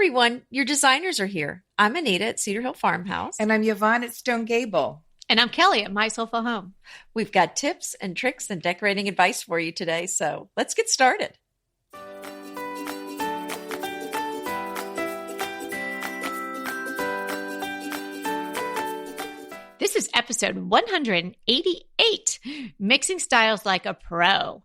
everyone. Your designers are here. I'm Anita at Cedar Hill Farmhouse. And I'm Yvonne at Stone Gable. And I'm Kelly at My Soulful Home. We've got tips and tricks and decorating advice for you today. So let's get started. This is episode 188, Mixing Styles Like a Pro.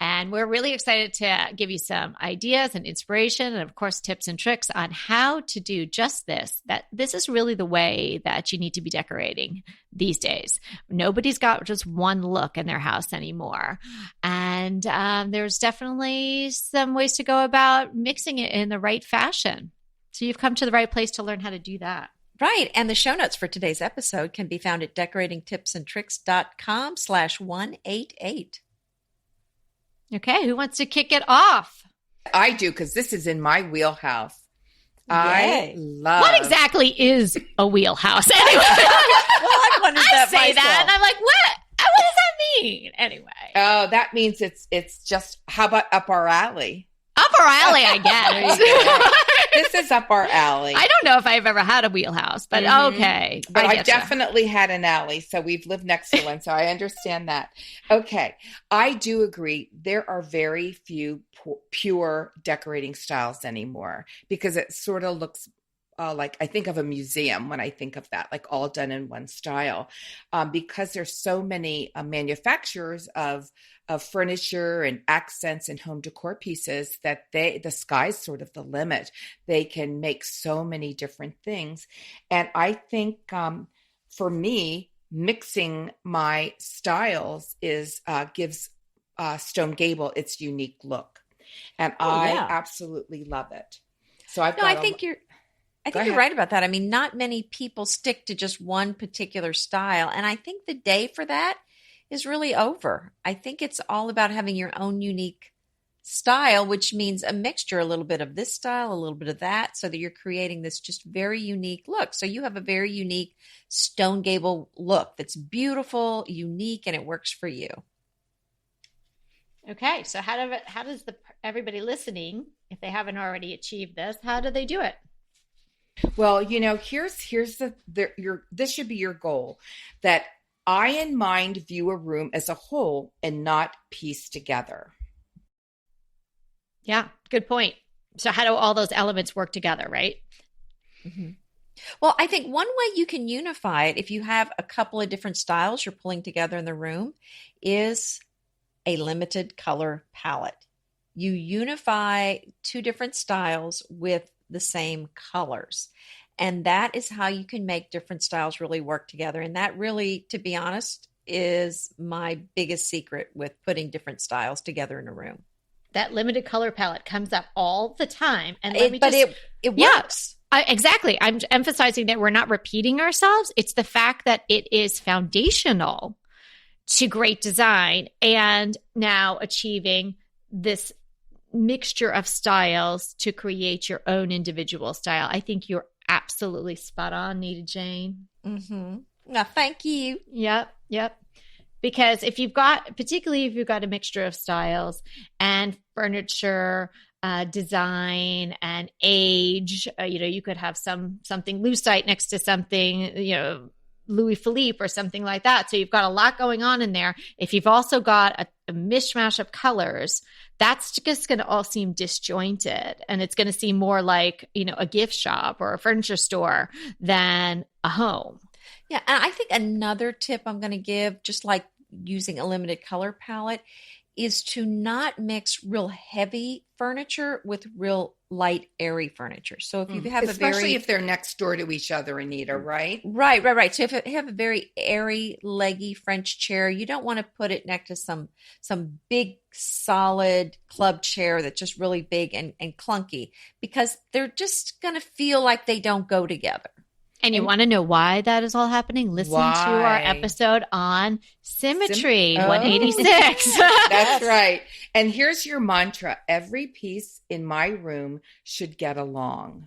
And we're really excited to give you some ideas and inspiration and, of course, tips and tricks on how to do just this. That this is really the way that you need to be decorating these days. Nobody's got just one look in their house anymore. And there's definitely some ways to go about mixing it in the right fashion. So you've come to the right place to learn how to do that. Right. And the show notes for today's episode can be found at decoratingtipsandtricks.com/188. Okay, who wants to kick it off? I do, because this is in my wheelhouse. Yay. I love. What exactly is a wheelhouse? Anyway, Well, I wondered I that say myself. that, and I'm like, what? What does that mean? Anyway, Oh, that means it's just, how about up our alley? up our alley, I guess. This is up our alley. I don't know if I've ever had a wheelhouse, but okay. But I getcha. definitely had an alley, so we've lived next to one, so I understand that. Okay, I do agree. There are very few pure decorating styles anymore because it sort of looks like I think of a museum when I think of that, like all done in one style, because there's so many manufacturers of furniture and accents and home decor pieces that the sky's sort of the limit. They can make so many different things. And I think for me, mixing my styles gives Stone Gable its unique look. And I absolutely love it. So I think you're right about that. I mean, not many people stick to just one particular style. And I think the day for that is really over. I think it's all about having your own unique style, which means a mixture, a little bit of this style, a little bit of that, so that you're creating this just very unique look. So you have a very unique Stone Gable look that's beautiful, unique, and it works for you. Okay, so how does everybody listening, if they haven't already achieved this, how do they do it? Well, here's this should be your goal, that I in mind view a room as a whole and not pieced together. Yeah, good point. So how do all those elements work together, right? Mm-hmm. Well, I think one way you can unify it, if you have a couple of different styles you're pulling together in the room, is a limited color palette. You unify two different styles with the same colors. And that is how you can make different styles really work together. And that really, to be honest, is my biggest secret with putting different styles together in a room. That limited color palette comes up all the time. And it works. Exactly. I'm emphasizing that we're not repeating ourselves. It's the fact that it is foundational to great design and now achieving this mixture of styles to create your own individual style. I think you're absolutely spot on, Nita Jane. Mm-hmm. Well, thank you. Yep. Because particularly if you've got a mixture of styles and furniture, design and age, you could have something lucite next to something, Louis Philippe or something like that. So you've got a lot going on in there. If you've also got a mishmash of colors, that's just going to all seem disjointed, and it's going to seem more like, a gift shop or a furniture store than a home. Yeah. And I think another tip I'm going to give, just like using a limited color palette, is to not mix real heavy furniture with real light, airy furniture. So if you have especially if they're next door to each other, Anita, right? Right. So if you have a very airy, leggy French chair, you don't want to put it next to some big, solid club chair that's just really big and clunky, because they're just going to feel like they don't go together. And you want to know why that is all happening? Listen to our episode on symmetry, 186. That's right. And here's your mantra. Every piece in my room should get along.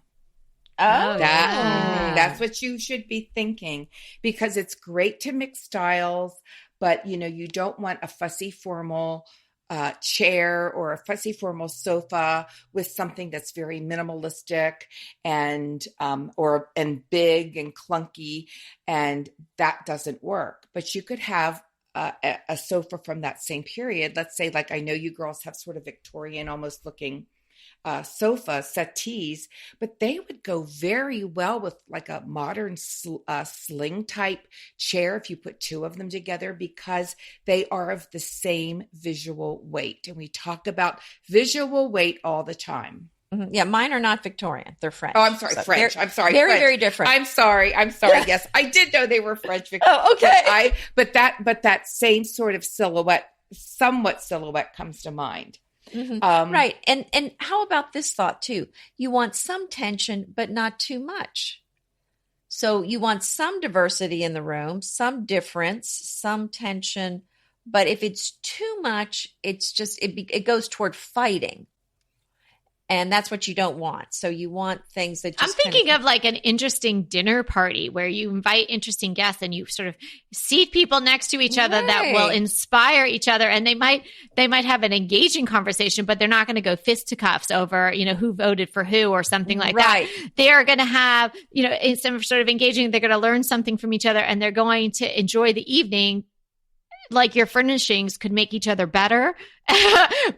That's what you should be thinking, because it's great to mix styles, but you don't want a fussy formal chair or a fussy formal sofa with something that's very minimalistic and big and clunky, and that doesn't work. But you could have a sofa from that same period. Let's say, like, I know you girls have sort of Victorian, almost looking sofa settees, but they would go very well with like a modern sling type chair if you put two of them together, because they are of the same visual weight. And we talk about visual weight all the time. Mm-hmm. Yeah, mine are not Victorian. They're French. Oh, I'm sorry, so French. I'm sorry. Very, French. very different. I'm sorry. Yeah. Yes, I did know they were French. Oh, okay. But that same sort of somewhat silhouette comes to mind. Mm-hmm. Right. And how about this thought too? You want some tension, but not too much. So you want some diversity in the room, some difference, some tension. But if it's too much, it's just, it goes toward fighting. And that's what you don't want. So you want things that just I'm thinking of like an interesting dinner party where you invite interesting guests and you sort of seat people next to each other that will inspire each other. And they might have an engaging conversation, but they're not going to go fisticuffs over, who voted for who or something like that. They're going to have, some sort of engaging, they're going to learn something from each other, and they're going to enjoy the evening. Like your furnishings could make each other better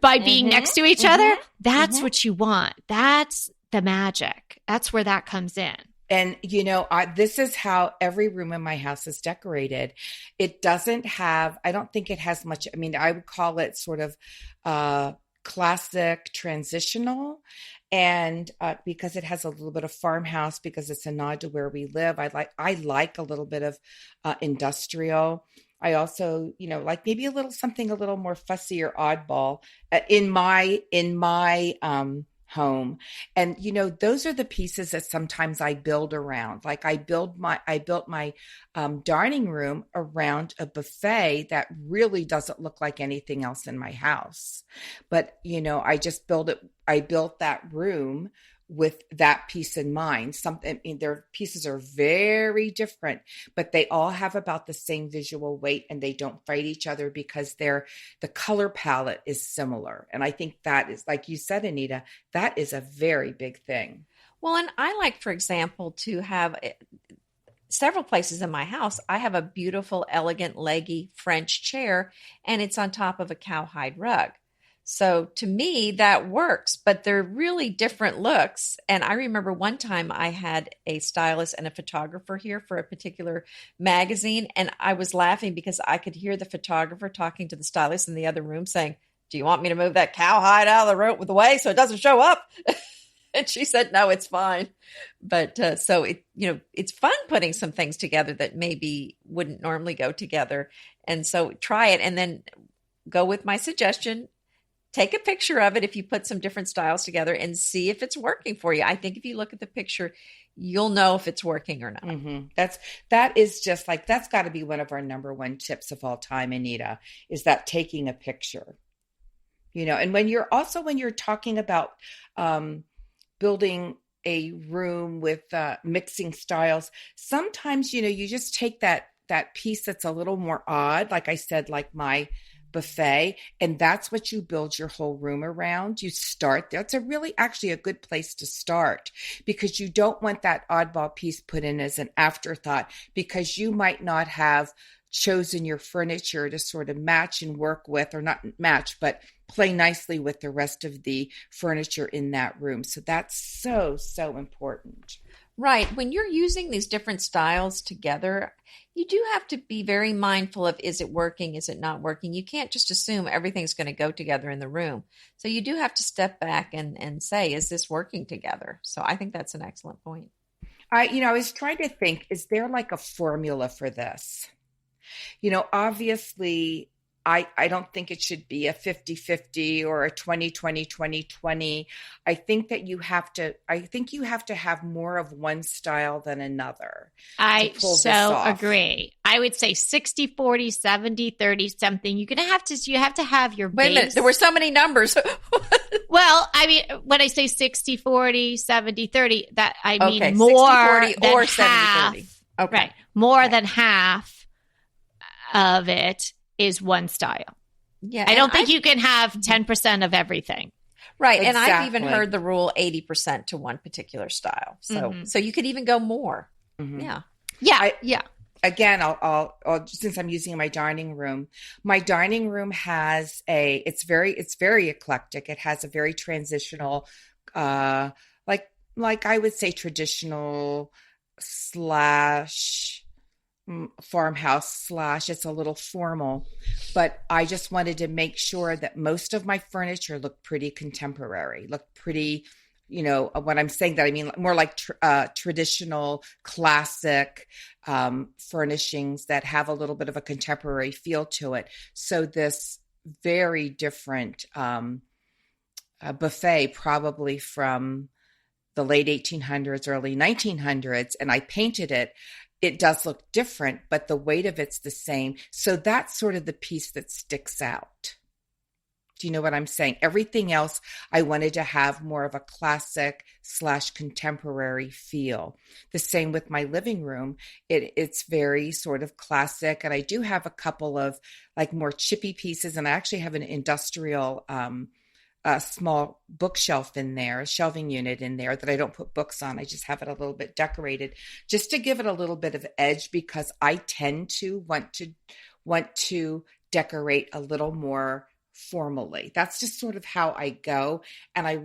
by being next to each other. That's what you want. That's the magic. That's where that comes in. And, this is how every room in my house is decorated. It doesn't have, I don't think it has much, I would call it sort of classic transitional. And because it has a little bit of farmhouse, because it's a nod to where we live, I like a little bit of industrial. I also, like maybe something a little more fussy or oddball in my home. And, those are the pieces that sometimes I build around. Like I built my dining room around a buffet that really doesn't look like anything else in my house. But, I built that room with that piece in mind. Their pieces are very different, but they all have about the same visual weight, and they don't fight each other because the color palette is similar. And I think that is, like you said, Anita, that is a very big thing. Well, and I like, for example, to have several places in my house. I have a beautiful, elegant, leggy French chair, and it's on top of a cowhide rug. So to me, that works, but they're really different looks. And I remember one time I had a stylist and a photographer here for a particular magazine, and I was laughing because I could hear the photographer talking to the stylist in the other room saying, "Do you want me to move that cowhide out of the way so it doesn't show up?" And she said, "No, it's fine." But so it's fun putting some things together that maybe wouldn't normally go together. And so try it, and then go with my suggestion. Take a picture of it if you put some different styles together and see if it's working for you. I think if you look at the picture, you'll know if it's working or not. Mm-hmm. That's got to be one of our number one tips of all time, Anita, is that taking a picture. And when you're talking about building a room with mixing styles, sometimes, you just take that piece that's a little more odd, like I said, like my buffet, and that's what you build your whole room around. You start there. It's actually a good place to start, because you don't want that oddball piece put in as an afterthought, because you might not have chosen your furniture to sort of match and work with, or not match, but play nicely with the rest of the furniture in that room. So that's so, so important. Right. When you're using these different styles together, you do have to be very mindful of, is it working? Is it not working? You can't just assume everything's going to go together in the room. So you do have to step back and say, is this working together? So I think that's an excellent point. I was trying to think, is there like a formula for this? Obviously, I don't think it should be a 50-50 or a 20-20-20-20. I think you have to have more of one style than another. I so agree. I would say 60-40, 70-30 something. You have to have your base. Wait a minute. There were so many numbers. Well, when I say 60-40, 70-30, that I mean okay, more 60-40 than or half. 70-30. Okay. Right. More than half of it is one style. Yeah. I And don't think you can have 10% of everything. right. And I've even Exactly. heard the rule 80% to one particular style. So, Mhm. so you could even go more. Mhm. Yeah. Yeah. Yeah. Again, I'll since I'm using my dining room has it's very eclectic. It has a very transitional, uh, like I would say traditional slash farmhouse slash it's a little formal, but I just wanted to make sure that most of my furniture looked pretty contemporary, looked pretty, when I'm saying that, I mean more like traditional, classic furnishings that have a little bit of a contemporary feel to it. So this very different buffet, probably from the late 1800s, early 1900s, and I painted it. It does look different, but the weight of it's the same. So that's sort of the piece that sticks out. Do you know what I'm saying? Everything else, I wanted to have more of a classic slash contemporary feel. The same with my living room. It's very sort of classic. And I do have a couple of like more chippy pieces. And I actually have an industrial, a small bookshelf in there, a shelving unit in there that I don't put books on. I just have it a little bit decorated just to give it a little bit of edge, because I tend to want to decorate a little more formally. That's just sort of how I go. And I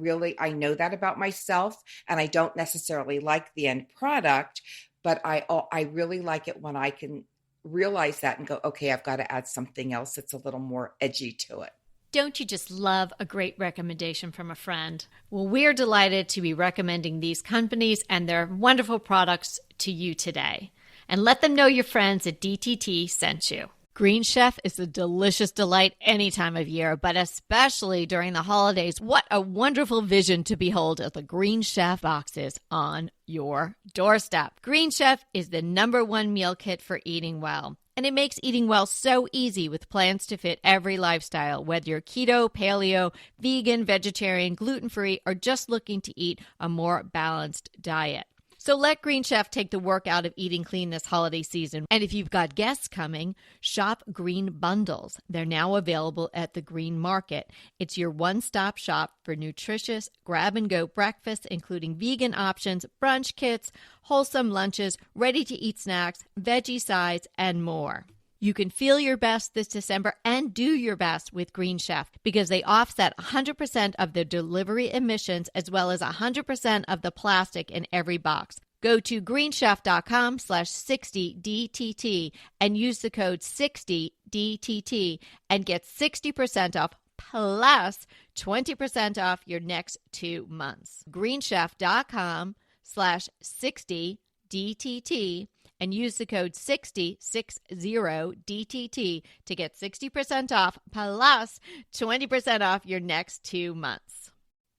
know that about myself, and I don't necessarily like the end product, but I really like it when I can realize that and go, okay, I've got to add something else that's a little more edgy to it. Don't you just love a great recommendation from a friend? Well, we're delighted to be recommending these companies and their wonderful products to you today. And let them know your friends at DTT sent you. Green Chef is a delicious delight any time of year, but especially during the holidays. What a wonderful vision to behold as the Green Chef boxes on your doorstep. Green Chef is the #1 meal kit for eating well. And it makes eating well so easy with plans to fit every lifestyle, whether you're keto, paleo, vegan, vegetarian, gluten-free, or just looking to eat a more balanced diet. So let Green Chef take the work out of eating clean this holiday season. And if you've got guests coming, shop Green Bundles. They're now available at the Green Market. It's your one-stop shop for nutritious grab-and-go breakfasts, including vegan options, brunch kits, wholesome lunches, ready-to-eat snacks, veggie sides, and more. You can feel your best this December and do your best with Green Chef because they offset 100% of the delivery emissions as well as 100% of the plastic in every box. Go to greenchef.com/60DTT and use the code 60DTT and get 60% off plus 20% off your next 2 months. greenchef.com/60DTT and use the code 60DTT to get 60% off plus 20% off your next 2 months.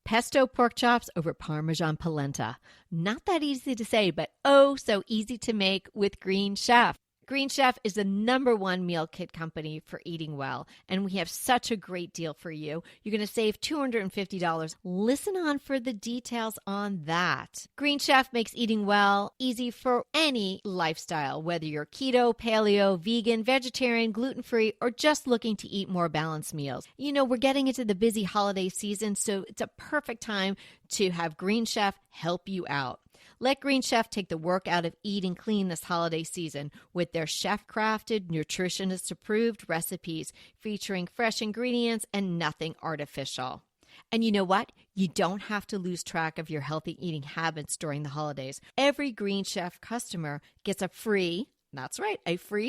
Pesto pork chops over Parmesan polenta. Not that easy to say, but oh so easy to make with Green Chef. Green Chef is the #1 meal kit company for eating well, and we have such a great deal for you. You're going to save $250. Listen on for the details on that. Green Chef makes eating well easy for any lifestyle, whether you're keto, paleo, vegan, vegetarian, gluten-free, or just looking to eat more balanced meals. You know, we're getting into the busy holiday season, so it's a perfect time to have Green Chef help you out. Let Green Chef take the work out of eating clean this holiday season with their chef-crafted, nutritionist-approved recipes featuring fresh ingredients and nothing artificial. And you know what? You don't have to lose track of your healthy eating habits during the holidays. Every Green Chef customer gets a free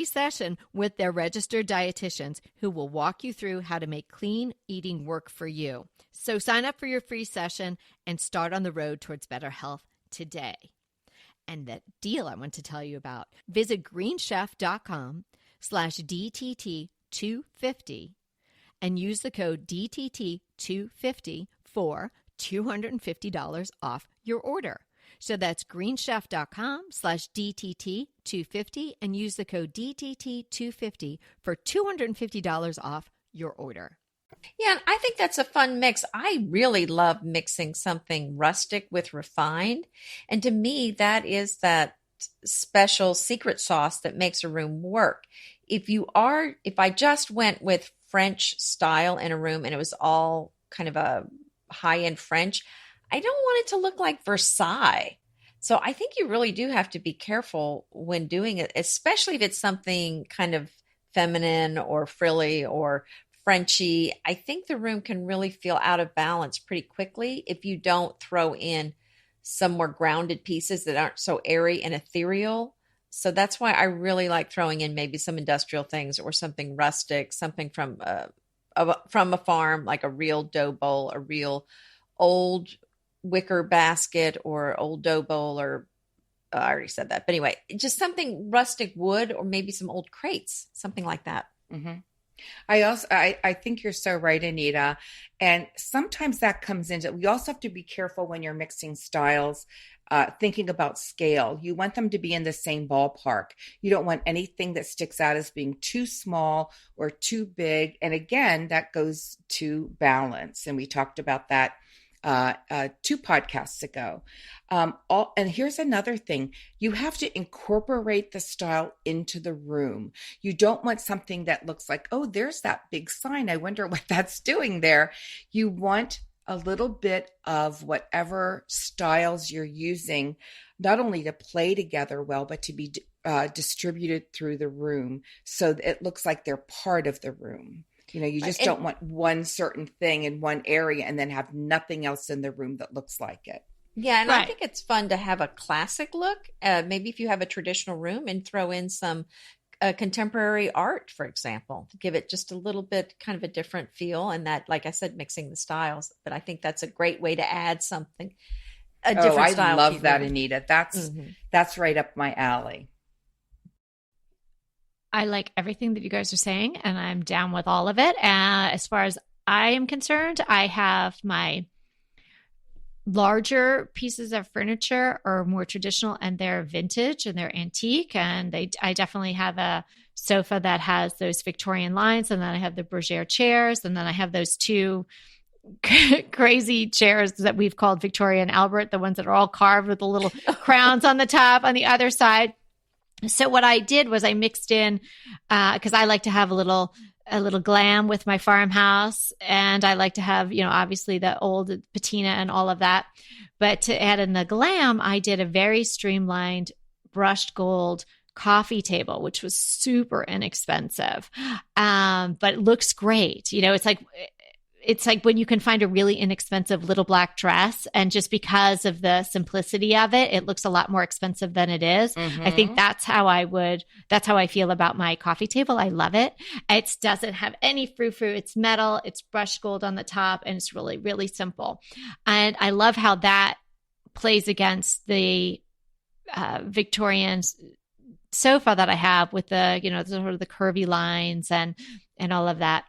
session with their registered dietitians who will walk you through how to make clean eating work for you. So sign up for your free session and start on the road towards better health today. And that deal I want to tell you about, visit greenchef.com/DTT250 and use the code DTT250 for $250 off your order. So that's greenchef.com/DTT250 and use the code DTT250 for $250 off your order. Yeah, and I think that's a fun mix. I really love mixing something rustic with refined. And to me, that is that special secret sauce that makes a room work. if I just went with French style in a room and it was all kind of a high-end French, I don't want it to look like Versailles. So I think you really do have to be careful when doing it, especially if it's something kind of feminine or frilly or Frenchy. I think the room can really feel out of balance pretty quickly if you don't throw in some more grounded pieces that aren't so airy and ethereal. So that's why I really like throwing in maybe some industrial things or something rustic, something from a farm, like a real dough bowl, a real old wicker basket or old dough bowl, or I already said that. But anyway, just something rustic wood or maybe some old crates, something like that. Mm-hmm. I think you're so right, Anita. And sometimes that comes into, we also have to be careful when you're mixing styles, thinking about scale. You want them to be in the same ballpark. You don't want anything that sticks out as being too small or too big. And again, that goes to balance. And we talked about that 2 podcasts ago. And here's another thing. You have to incorporate the style into the room. You don't want something that looks like, oh, there's that big sign. I wonder what that's doing there. You want a little bit of whatever styles you're using, not only to play together well, but to be distributed through the room so that it looks like they're part of the room. You just don't want one certain thing in one area and then have nothing else in the room that looks like it. Yeah, and Right. I think it's fun to have a classic look. Maybe if you have a traditional room and throw in some contemporary art, for example, to give it just a little bit kind of a different feel. And that, like I said, mixing the styles. But I think that's a great way to add something, a different style. I love that, Anita. That's right up my alley. I like everything that you guys are saying, and I'm down with all of it. As far as I am concerned, I have my larger pieces of furniture are more traditional and they're vintage and they're antique. And I definitely have a sofa that has those Victorian lines. And then I have the Bergère chairs. And then I have those 2 crazy chairs that we've called Victoria and Albert, the ones that are all carved with the little crowns on the top on the other side. So what I did was I mixed in, because I like to have a little glam with my farmhouse, and I like to have, obviously the old patina and all of that. But to add in the glam, I did a very streamlined brushed gold coffee table, which was super inexpensive, but it looks great. It's like when you can find a really inexpensive little black dress, and just because of the simplicity of it, it looks a lot more expensive than it is. Mm-hmm. I think that's how I feel about my coffee table. I love it. It doesn't have any frou-frou. It's metal. It's brushed gold on the top, and it's really, really simple. And I love how that plays against the Victorian sofa that I have with the, sort of the curvy lines and all of that.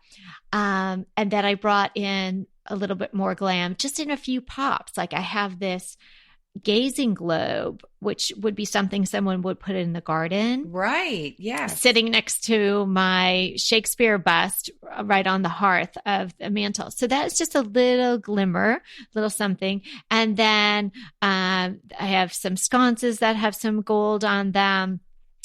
And then I brought in a little bit more glam, just in a few pops. Like I have this gazing globe, which would be something someone would put in the garden. Right. Yes. Sitting next to my Shakespeare bust right on the hearth of the mantle. So that's just a little glimmer, little something. And then I have some sconces that have some gold on them.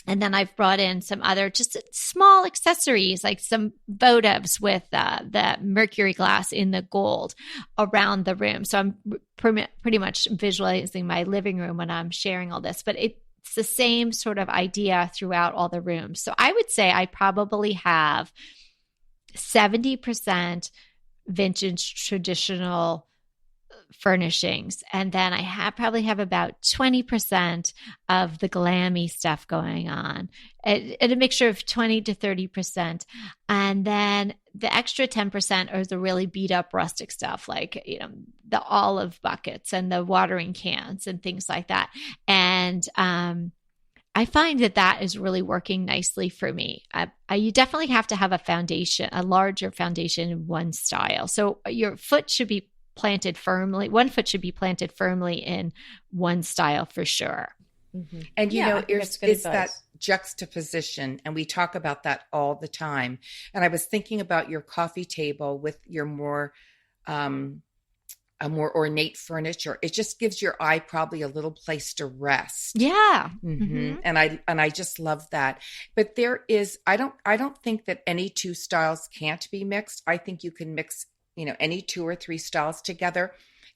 And then I've brought in some other just small accessories, like some votives with the mercury glass in the gold around the room. So I'm pretty much visualizing my living room when I'm sharing all this, but it's the same sort of idea throughout all the rooms. So I would say I probably have 70% vintage traditional furnishings. And then I probably have about 20% of the glammy stuff going on, at a mixture of 20 to 30%. And then the extra 10% are the really beat up rustic stuff, like, the olive buckets and the watering cans and things like that. And, I find that is really working nicely for me. You definitely have to have a larger foundation in one style. So your foot should be planted firmly. One foot should be planted firmly in one style for sure. Mm-hmm. And it's that juxtaposition, and we talk about that all the time. And I was thinking about your coffee table with your more a more ornate furniture, it just gives your eye probably a little place to rest. Yeah. And I just love that. But there is, I don't think that any two styles can't be mixed. I think you can mix, any two or three styles together.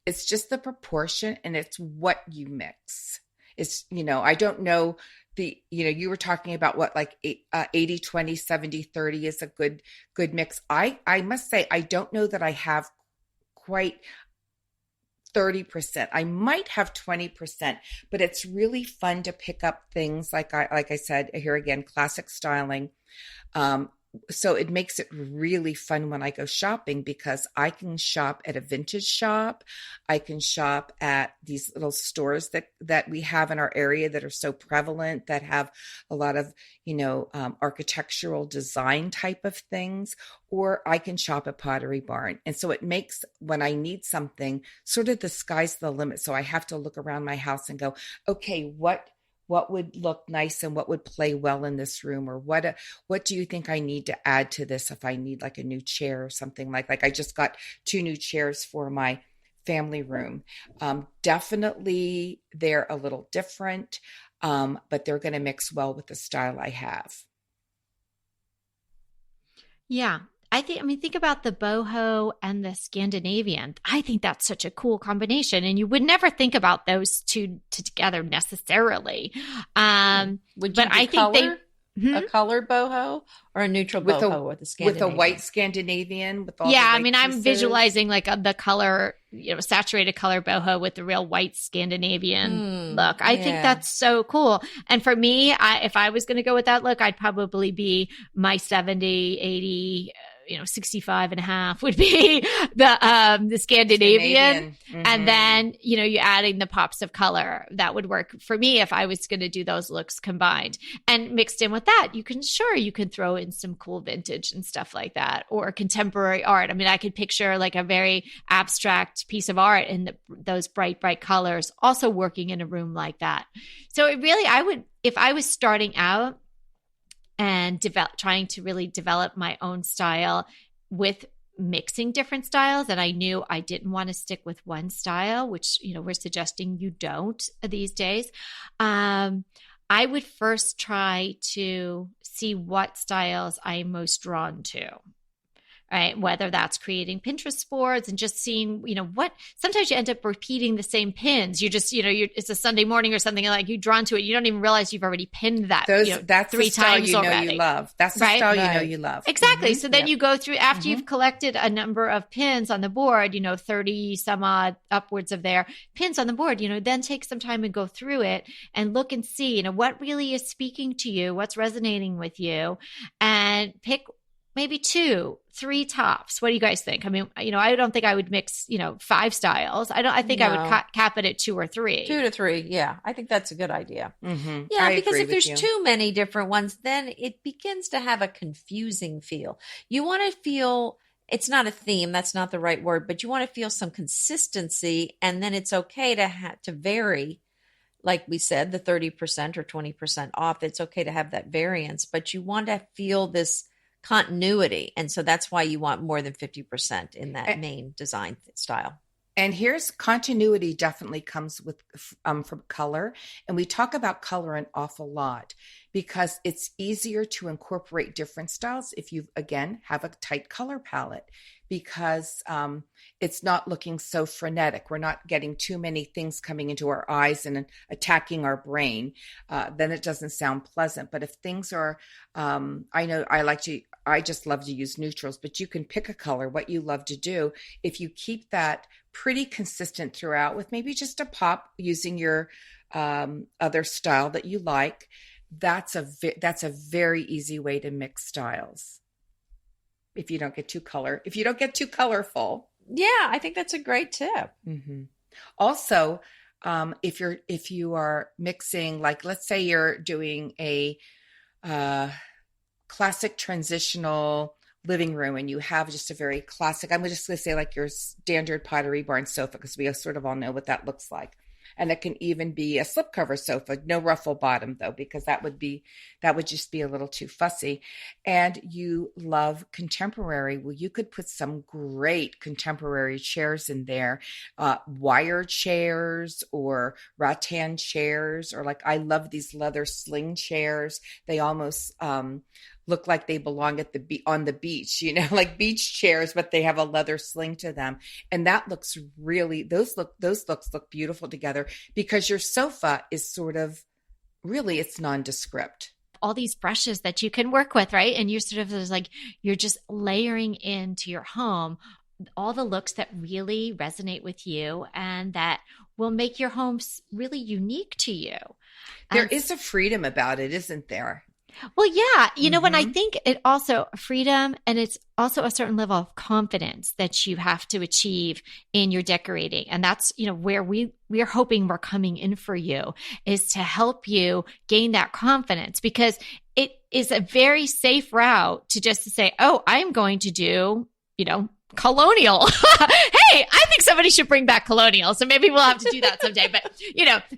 It's just the proportion, and it's what you mix. It's, I don't know you were talking about what, like 80, 20, 70, 30 is a good mix. I must say, I don't know that I have quite 30%. I might have 20%, but it's really fun to pick up things like I said here again, classic styling. So it makes it really fun when I go shopping, because I can shop at a vintage shop. I can shop at these little stores that we have in our area that are so prevalent, that have a lot of, architectural design type of things, or I can shop at Pottery Barn. And so it makes, when I need something, sort of the sky's the limit. So I have to look around my house and go, okay, what would look nice and what would play well in this room? Or what do you think I need to add to this if I need like a new chair or something like I just got 2 new chairs for my family room. Definitely they're a little different, but they're going to mix well with the style I have. Yeah. Think about the boho and the Scandinavian. I think that's such a cool combination, and you would never think about those two together necessarily. Would you I think a colored boho or a neutral boho with the Scandinavian? With a white Scandinavian with all the white pieces? I'm visualizing like the color, saturated color boho with the real white Scandinavian look. I think that's so cool. And for me, if I was going to go with that look, I'd probably be my 70, 80, 65 and a half would be the Scandinavian. And then, you adding the pops of color. That would work for me if I was going to do those looks combined. And mixed in with that, you can throw in some cool vintage and stuff like that, or contemporary art. I could picture like a very abstract piece of art in those bright colors also working in a room like that. So if I was starting out and trying to really develop my own style with mixing different styles, and I knew I didn't want to stick with one style, which we're suggesting you don't these days. I would first try to see what styles I'm most drawn to. Right? Whether that's creating Pinterest boards and just seeing, sometimes you end up repeating the same pins. You just, it's a Sunday morning or something, like you're drawn to it. You don't even realize you've already pinned that that's 3 times already. You love. That's the style you love. Exactly. So then you go through, after you've collected a number of pins on the board, 30 some odd upwards of their pins on the board, then take some time and go through it and look and see, what really is speaking to you, what's resonating with you, and pick maybe 2, 3 tops. What do you guys think? I don't think I would mix, 5 styles. I think I would cap it at 2 or 3. 2 to 3. Yeah. I think that's a good idea. Mm-hmm. Yeah. Because if there's too many different ones, then it begins to have a confusing feel. You want to feel, it's not a theme. That's not the right word, but you want to feel some consistency, and then it's okay to vary. Like we said, the 30% or 20% off, it's okay to have that variance, but you want to feel this continuity. And so that's why you want more than 50% in that main design style. And here's continuity definitely comes with from color. And we talk about color an awful lot because it's easier to incorporate different styles if you, again, have a tight color palette, because it's not looking so frenetic. We're not getting too many things coming into our eyes and attacking our brain. Then it doesn't sound pleasant. But if things are, I just love to use neutrals, but you can pick a color, what you love to do. If you keep that pretty consistent throughout with maybe just a pop using your other style that you like, that's a very easy way to mix styles. If you don't get too colorful. Yeah, I think that's a great tip. Mm-hmm. Also, if you are mixing, like let's say you're doing a classic transitional living room and you have just a very classic, I'm just going to say like your standard Pottery Barn sofa, because we sort of all know what that looks like. And it can even be a slipcover sofa, no ruffle bottom though, because that would just be a little too fussy. And you love contemporary. Well, you could put some great contemporary chairs in there, wire chairs or rattan chairs, or like I love these leather sling chairs. They almost look like they belong at on the beach, like beach chairs, but they have a leather sling to them. And that looks really, those looks look beautiful together, because your sofa is sort of really, it's nondescript. All these brushes that you can work with, right? And you're sort of like, you're just layering into your home all the looks that really resonate with you and that will make your home really unique to you. There is a freedom about it, isn't there? Well, yeah. When I think it also freedom, and it's also a certain level of confidence that you have to achieve in your decorating. And that's, where we're hoping we're coming in for you, is to help you gain that confidence, because it is a very safe route to just say, oh, I'm going to do, colonial. Hey, I think somebody should bring back colonial. So maybe we'll have to do that someday. But,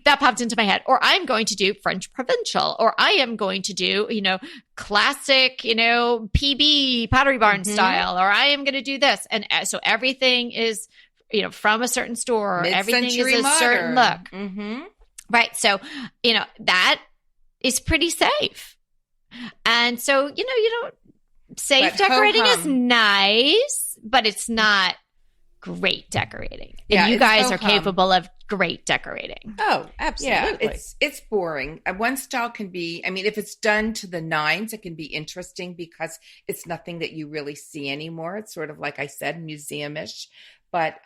that popped into my head. Or I'm going to do French provincial, or I am going to do, classic, PB Pottery Barn style, or I am going to do this. And so everything is, from a certain store, everything is a modern. certain look. Mm-hmm. Right. So, that is pretty safe. And so, you don't, safe but decorating is nice, but it's not great decorating. And you guys are capable of great decorating. Oh, absolutely. Yeah, it's boring. One style can be, if it's done to the nines, it can be interesting because it's nothing that you really see anymore. It's sort of, like I said, museum-ish. But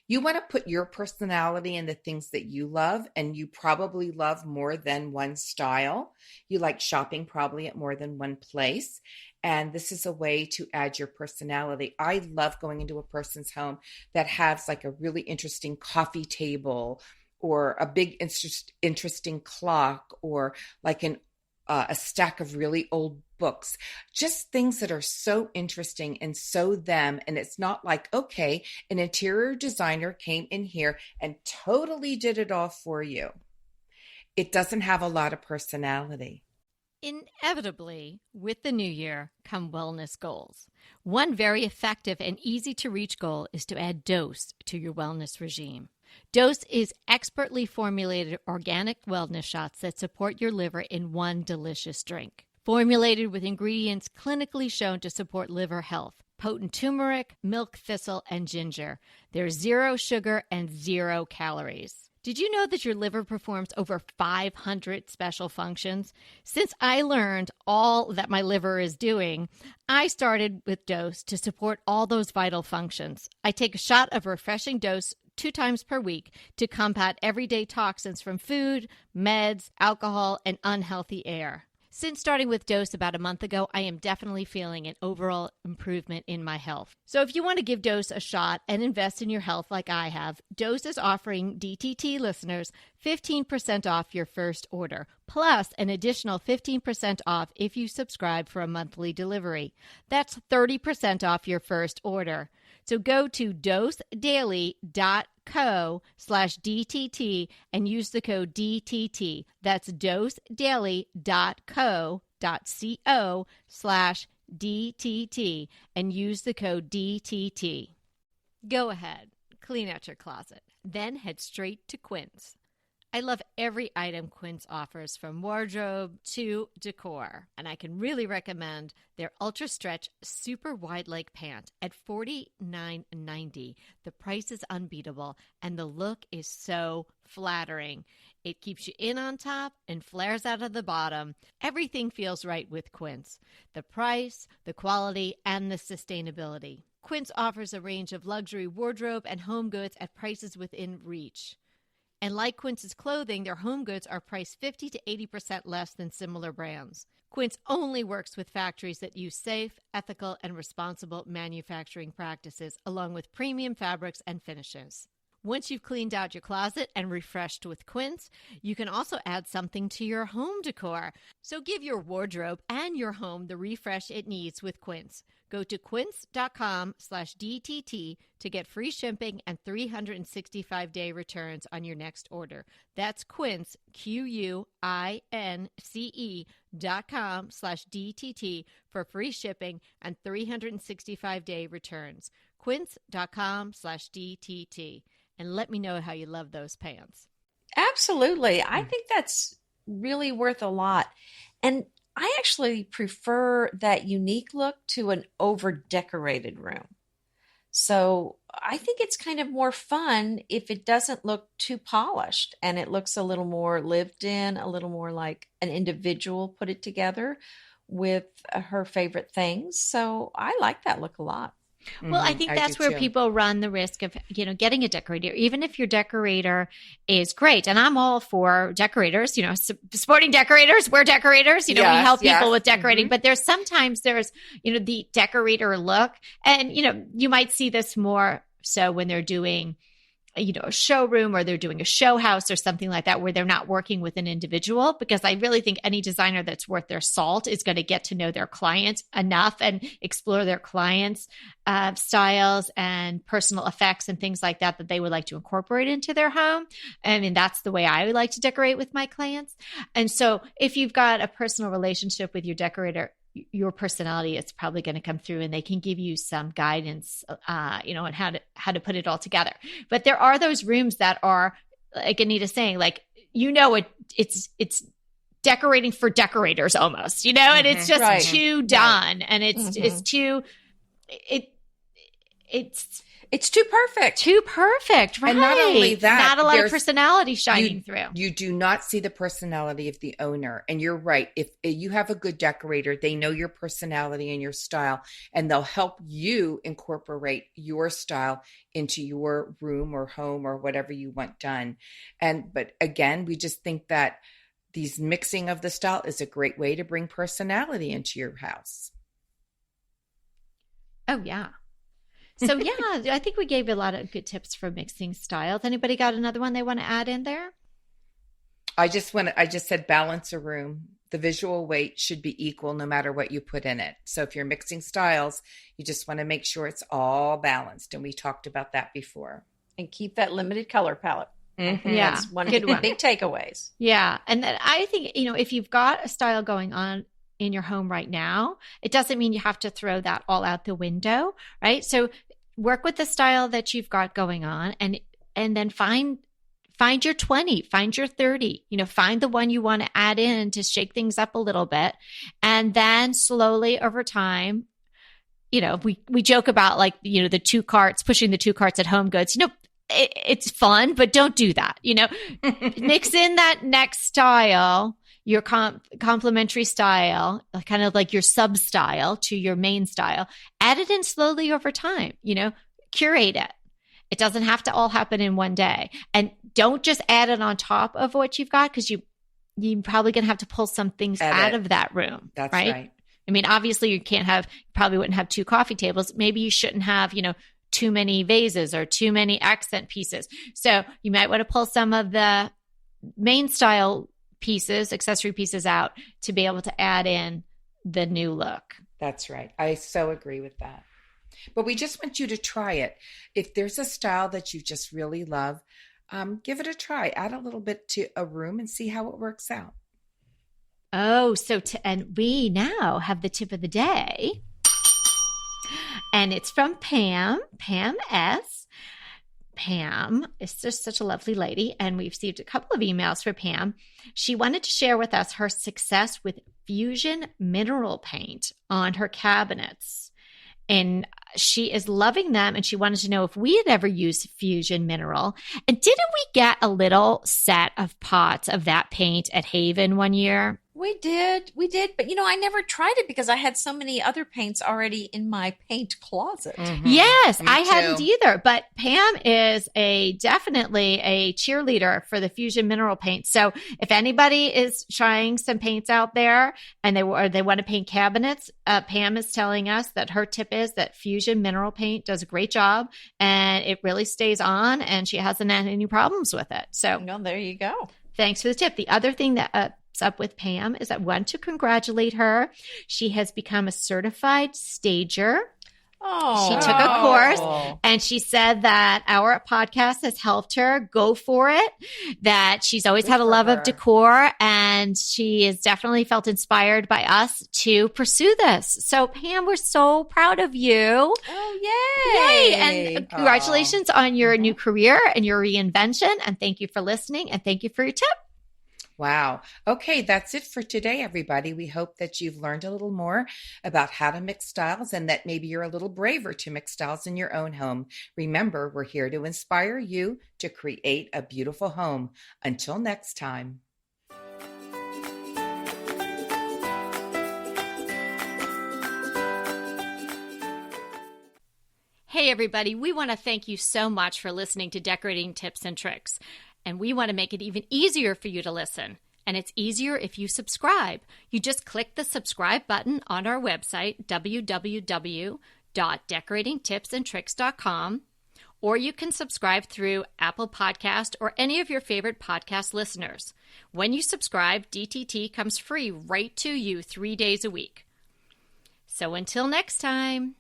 you want to put your personality in the things that you love, and you probably love more than one style. You like shopping probably at more than one place. And this is a way to add your personality. I love going into a person's home that has like a really interesting coffee table, or a big interesting clock, or like a stack of really old books, just things that are so interesting and so them. And it's not like, okay, an interior designer came in here and totally did it all for you. It doesn't have a lot of personality. Inevitably, with the new year come wellness goals. One very effective and easy to reach goal is to add dose to your wellness regime. Dose is expertly formulated organic wellness shots that support your liver in one delicious drink. Formulated with ingredients clinically shown to support liver health: potent turmeric, milk thistle, and ginger. There's 0 sugar and 0 calories. Did you know that your liver performs over 500 special functions? Since I learned all that my liver is doing, I started with Dose to support all those vital functions. I take a shot of refreshing Dose 2 times per week to combat everyday toxins from food, meds, alcohol, and unhealthy air. Since starting with Dose about a month ago, I am definitely feeling an overall improvement in my health. So if you want to give Dose a shot and invest in your health like I have, Dose is offering DTT listeners 15% off your first order, plus an additional 15% off if you subscribe for a monthly delivery. That's 30% off your first order. So go to dosedaily.co/DTT and use the code DTT. That's dosedaily.co.co/DTT and use the code DTT. Go ahead, clean out your closet, then head straight to Quince. I love every item Quince offers, from wardrobe to decor, and I can really recommend their Ultra Stretch Super Wide Leg Pant at $49.90. The price is unbeatable, and the look is so flattering. It keeps you in on top and flares out of the bottom. Everything feels right with Quince. The price, the quality, and the sustainability. Quince offers a range of luxury wardrobe and home goods at prices within reach. And like Quince's clothing, their home goods are priced 50 to 80% less than similar brands. Quince only works with factories that use safe, ethical, and responsible manufacturing practices, along with premium fabrics and finishes. Once you've cleaned out your closet and refreshed with Quince, you can also add something to your home decor. So give your wardrobe and your home the refresh it needs with Quince. Go to quince.com/DTT to get free shipping and 365-day returns on your next order. That's Quince, QUINCE.com/DTT for free shipping and 365-day returns. Quince.com/DTT. And let me know how you love those pants. Absolutely. I think that's really worth a lot. And I actually prefer that unique look to an over-decorated room. So I think it's kind of more fun if it doesn't look too polished and it looks a little more lived in, a little more like an individual put it together with her favorite things. So I like that look a lot. Well, I think that's where people run the risk of, getting a decorator, even if your decorator is great. And I'm all for decorators, supporting decorators. We're decorators, we help people with decorating, but there's the decorator look. And, you might see this more so when they're doing a showroom or they're doing a show house or something like that where they're not working with an individual, because I really think any designer that's worth their salt is going to get to know their clients enough and explore their clients' styles and personal effects and things like that they would like to incorporate into their home. I mean, that's the way I would like to decorate with my clients. And so if you've got a personal relationship with your decorator, your personality is probably going to come through and they can give you some guidance, on how to put it all together. But there are those rooms that are, like Anita's saying, it's decorating for decorators almost, and it's just too done and it's too, it's too perfect. Too perfect, right? And not only that, not a lot of personality shining through. You do not see the personality of the owner. And you're right. If you have a good decorator, they know your personality and your style, and they'll help you incorporate your style into your room or home or whatever you want done. But again, we just think that these mixing of the style is a great way to bring personality into your house. Oh, yeah. So, I think we gave a lot of good tips for mixing styles. Anybody got another one they want to add in there? I just said balance a room. The visual weight should be equal no matter what you put in it. So if you're mixing styles, you just want to make sure it's all balanced. And we talked about that before. And keep that limited color palette. Mm-hmm. Yeah. That's one of the big takeaways. Yeah. And then I think, if you've got a style going on in your home right now, it doesn't mean you have to throw that all out the window, right? So work with the style that you've got going on and then find your 20, find your 30, find the one you want to add in to shake things up a little bit. And then slowly over time, we joke about the two carts, pushing the two carts at Home Goods, it's fun, but don't do that, mix in that next style, your complementary style, kind of like your sub style to your main style, add it in slowly over time, curate it. It doesn't have to all happen in one day. And don't just add it on top of what you've got, because you're probably going to have to pull some things out of that room. That's right. I mean, obviously you probably wouldn't have two coffee tables. Maybe you shouldn't have, too many vases or too many accent pieces. So you might want to pull some of the main style pieces, accessory pieces out to be able to add in the new look. That's right. I so agree with that. But we just want you to try it. If there's a style that you just really love, give it a try. Add a little bit to a room and see how it works out. Oh, and we now have the tip of the day. And it's from Pam S. Pam is just such a lovely lady, and we received a couple of emails for Pam. She wanted to share with us her success with Fusion mineral paint on her cabinets. And she is loving them, and she wanted to know if we had ever used Fusion mineral. And didn't we get a little set of pots of that paint at Haven one year? We did. But, I never tried it because I had so many other paints already in my paint closet. Mm-hmm. Yes, I hadn't either. But Pam is definitely a cheerleader for the Fusion mineral paint. So if anybody is trying some paints out there and they want to paint cabinets, Pam is telling us that her tip is that Fusion mineral paint does a great job and it really stays on, and she hasn't had any problems with it. So there you go. Thanks for the tip. The other thing that up with Pam is I want to congratulate her. She has become a certified stager. Oh, She took a course wonderful. and she said that our podcast has helped her go for it, that she's always Good had a for love her. of decor, and she has definitely felt inspired by us to pursue this. So Pam, we're so proud of you. Oh, Yay. And congratulations on your new career and your reinvention. And thank you for listening. And thank you for your tip. Wow. Okay, that's it for today, everybody. We hope that you've learned a little more about how to mix styles and that maybe you're a little braver to mix styles in your own home. Remember, we're here to inspire you to create a beautiful home. Until next time. Hey, everybody. We want to thank you so much for listening to Decorating Tips and Tricks. And we want to make it even easier for you to listen. And it's easier if you subscribe. You just click the subscribe button on our website, www.decoratingtipsandtricks.com, or you can subscribe through Apple Podcast or any of your favorite podcast listeners. When you subscribe, DTT comes free right to you 3 days a week. So until next time.